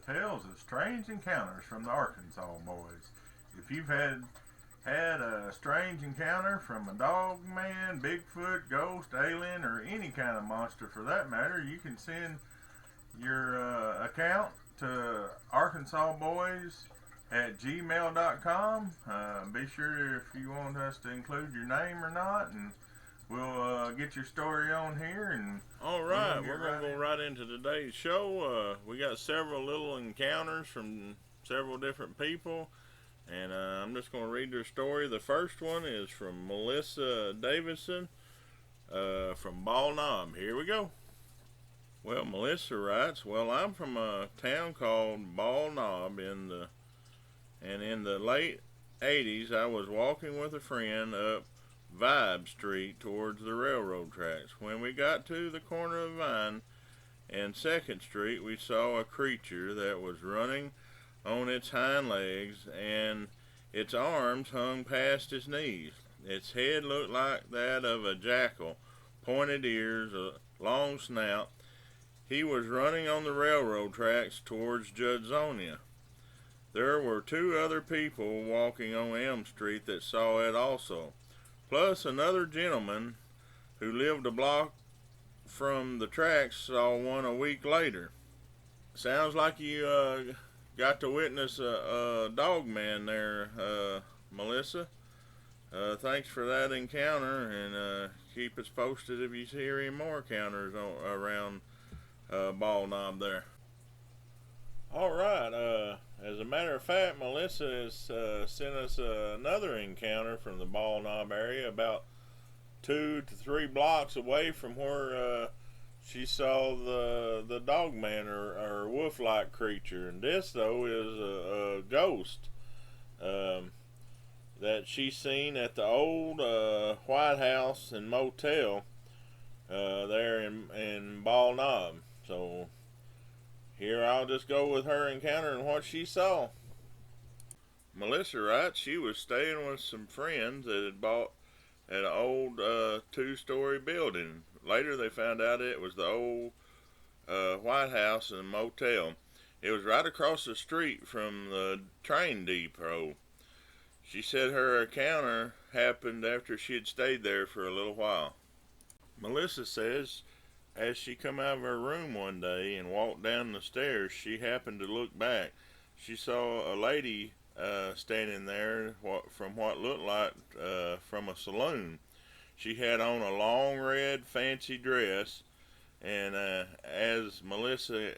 tales of strange encounters from the Arkansas boys. If you've had a strange encounter from a dog man, Bigfoot, ghost, alien, or any kind of monster for that matter, you can send your account to arkansasboys@gmail.com. Be sure if you want us to include your name or not, and we'll get your story on here. And all right, we're going to go right into today's show. We got several little encounters from several different people, and I'm just going to read their story. The first one is from Melissa Davison from Ball Knob. Here we go. Well, Melissa writes, well, I'm from a town called Ball Knob in the late 80s, I was walking with a friend up Vibe Street towards the railroad tracks. When we got to the corner of Vine and 2nd Street, we saw a creature that was running on its hind legs, and its arms hung past its knees. Its head looked like that of a jackal, pointed ears, a long snout. He was running on the railroad tracks towards Judsonia. There were 2 other people walking on Elm Street that saw it also, plus another gentleman who lived a block from the tracks saw one a week later. Sounds like you got to witness a dogman there, Melissa. Thanks for that encounter, and keep us posted if you hear any more encounters around Ball Knob there. All right. As a matter of fact, Melissa has sent us another encounter from the Ball Knob area, about 2 to 3 blocks away from where she saw the dogman or wolf-like creature. And this, though, is a ghost that she seen at the old White House and Motel there in Ball Knob. So here I'll just go with her encounter and what she saw. Melissa writes she was staying with some friends that had bought an old 2-story building. Later they found out it was the old White House and Motel. It was right across the street from the train depot. She said her encounter happened after she had stayed there for a little while. Melissa says as she come out of her room one day and walked down the stairs, she happened to look back. She saw a lady standing there from what looked like from a saloon. She had on a long red fancy dress, and as Melissa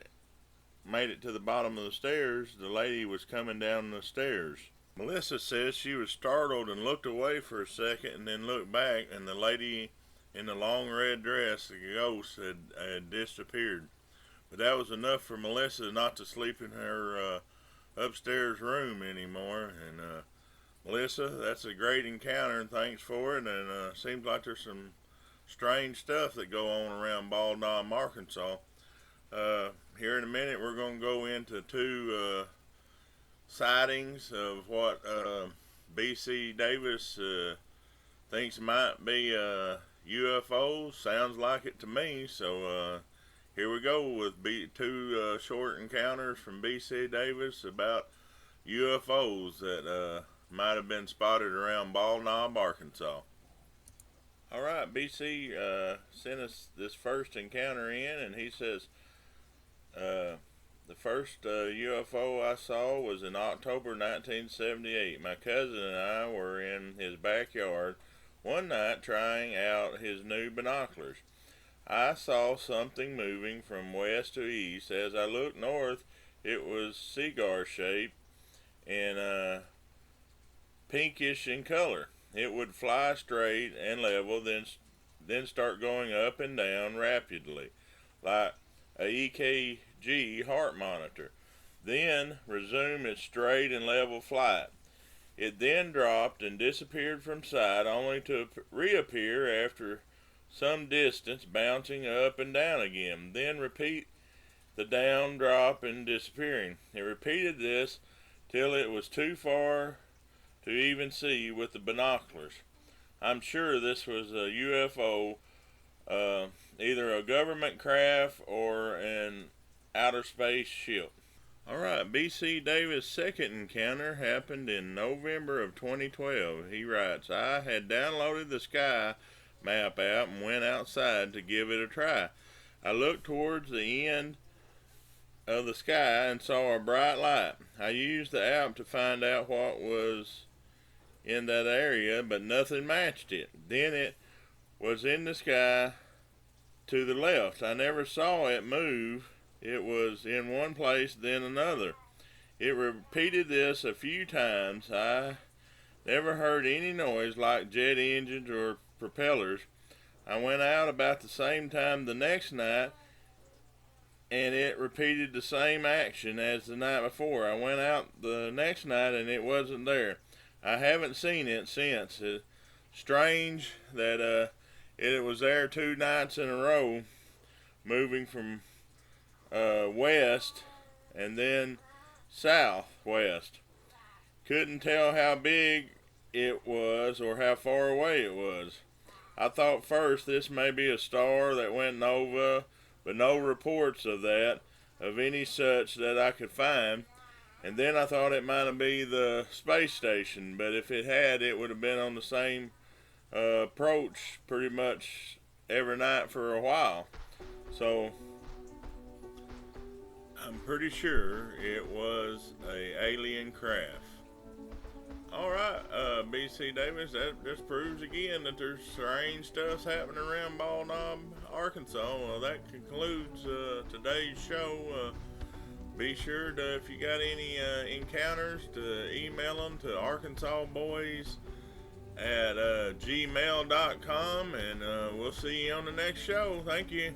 made it to the bottom of the stairs, the lady was coming down the stairs. Melissa says she was startled and looked away for a second and then looked back, and the lady in the long red dress, the ghost, had disappeared. But that was enough for Melissa not to sleep in her upstairs room anymore. And Melissa, that's a great encounter, and thanks for it. And seems like there's some strange stuff that go on around Ball Knob, Arkansas. Here in a minute, we're going to go into 2 sightings of what B.C. Davis thinks might be UFOs. Sounds like it to me. So here we go with 2 short encounters from B.C. Davis about UFOs that might have been spotted around Ball Knob, Arkansas. All right, B.C. sent us this first encounter in, and he says the first UFO I saw was in October 1978. My cousin and I were in his backyard one night trying out his new binoculars. I saw something moving from west to east. As I looked north, it was cigar shaped and pinkish in color. It would fly straight and level, then start going up and down rapidly, like a EKG heart monitor, then resume its straight and level flight. It then dropped and disappeared from sight, only to reappear after some distance, bouncing up and down again, then repeat the down, drop, and disappearing. It repeated this till it was too far to even see with the binoculars. I'm sure this was a UFO, either a government craft or an outer space ship. Alright, B.C. Davis' second encounter happened in November of 2012. He writes, I had downloaded the Sky Map app and went outside to give it a try. I looked towards the end of the sky and saw a bright light. I used the app to find out what was in that area, but nothing matched it. Then it was in the sky to the left. I never saw it move. It was in one place, then another. It repeated this a few times. I never heard any noise like jet engines or propellers. I went out about the same time the next night, and it repeated the same action as the night before. I went out the next night, and it wasn't there. I haven't seen it since. It's strange that it was there 2 nights in a row, moving from west and then southwest. Couldn't tell how big it was or how far away it was. I thought first this may be a star that went nova, but no reports of any such that I could find. And then I thought it might be the space station, but if it had, it would have been on the same approach pretty much every night for a while. So I'm pretty sure it was a alien craft. Alright, B.C. Davis, that just proves again that there's strange stuff happening around Bald Knob, Arkansas. Well, that concludes today's show. Be sure to, if you got any encounters, to email them to arkansasboys@gmail.com, and we'll see you on the next show. Thank you.